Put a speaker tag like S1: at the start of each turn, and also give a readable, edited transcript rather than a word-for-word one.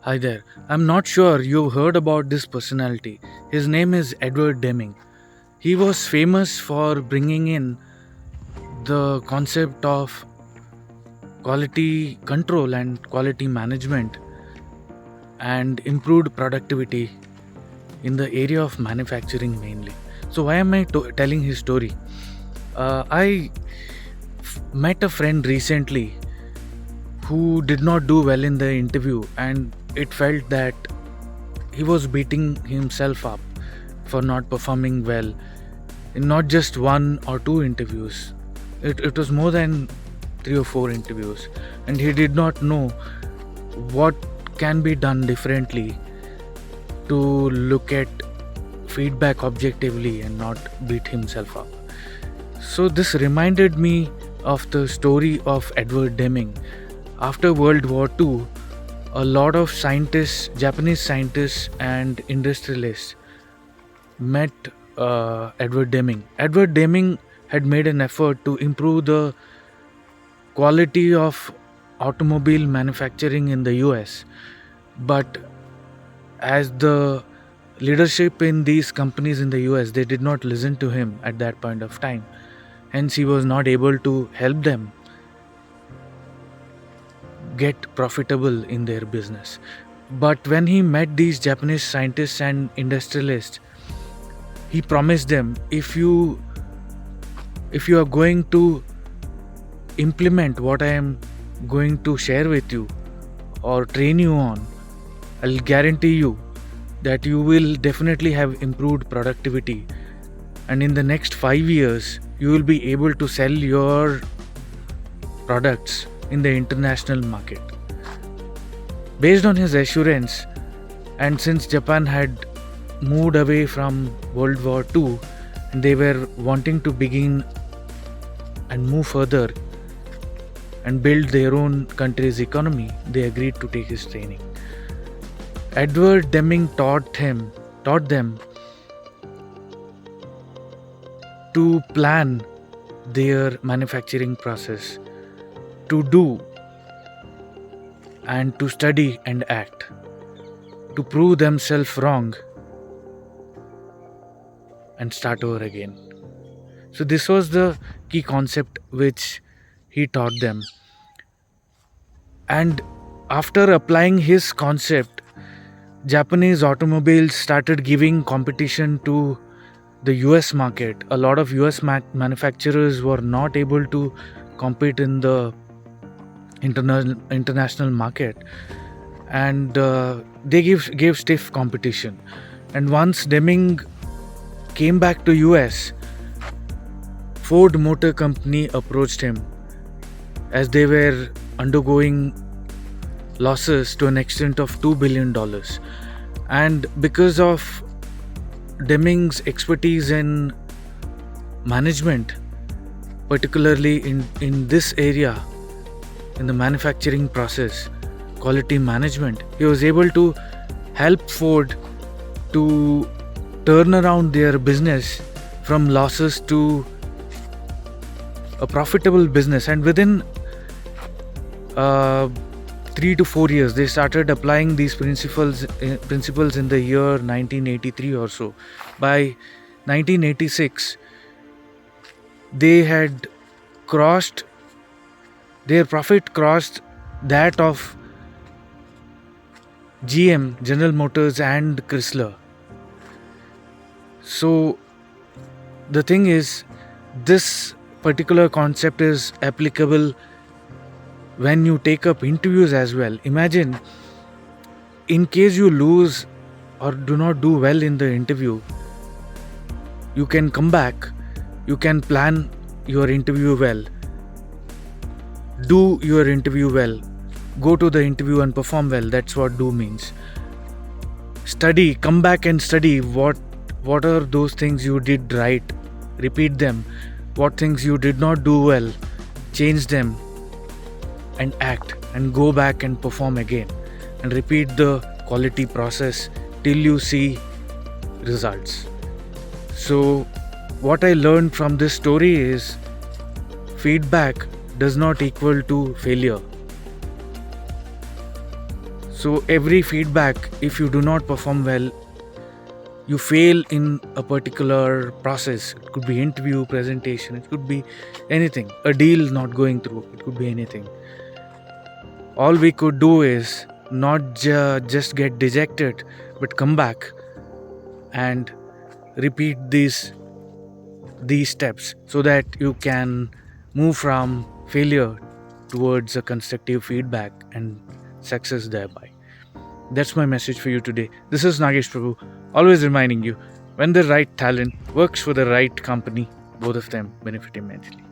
S1: Hi there. I'm not sure you've heard about this personality. His name is Edward Deming. He was famous for bringing in the concept of quality control and quality management and improved productivity in the area of manufacturing mainly. So, why am I telling his story? I met a friend recently who did not do well in the interview, and it felt that he was beating himself up for not performing well in not just one or two interviews. It was more than three or four interviews, and he did not know what can be done differently to look at feedback objectively and not beat himself up. So, this reminded me of the story of Edward Deming. After World War II, a lot of scientists, Japanese scientists, and industrialists met Edward Deming. Edward Deming had made an effort to improve the quality of automobile manufacturing in the US, but as the leadership in these companies in the US, they did not listen to him at that point of time. Hence, he was not able to help them get profitable in their business. But when he met these Japanese scientists and industrialists, he promised them, if you are going to implement what I am going to share with you or train you on, I'll guarantee you that you will definitely have improved productivity, and in the next 5 years you will be able to sell your products in the international market. Based on his assurance, and since Japan had moved away from World War II and they were wanting to begin and move further and build their own country's economy, they agreed to take his training. Edward Deming taught them to plan their manufacturing process, to do and to study and act, to prove themselves wrong and start over again. So, this was the key concept which he taught them. And after applying his concept, Japanese automobiles started giving competition to the US market. A lot of US manufacturers were not able to compete in the international market, and they gave stiff competition. And once Deming came back to US, Ford Motor Company approached him as they were undergoing losses to an extent of $2 billion. And because of Deming's expertise in management, particularly in this area, in the manufacturing process, quality management, he was able to help Ford to turn around their business from losses to a profitable business. And within 3 to 4 years, they started applying these principles in the year 1983 or so. By 1986, their profit crossed that of GM, General Motors, and Chrysler. So the thing is, this particular concept is applicable when you take up interviews as well. Imagine, in case you lose or do not do well in the interview, you can come back, you can plan your interview well, do your interview well, go to the interview and perform well. That's what do means. Study, come back and study what are those things you did right, repeat them. What things you did not do well, change them and act, and go back and perform again, and repeat the quality process till you see results. So what I learned from this story is, feedback does not equal to failure. So every feedback, if you do not perform well, you fail in a particular process. It could be interview, presentation, it could be anything, a deal not going through, it could be anything. All we could do is not just get dejected, but come back and repeat these steps so that you can move from failure towards a constructive feedback and success thereby. That's my message for you today. This is Nagesh Prabhu, always reminding you, when the right talent works for the right company, both of them benefit immensely.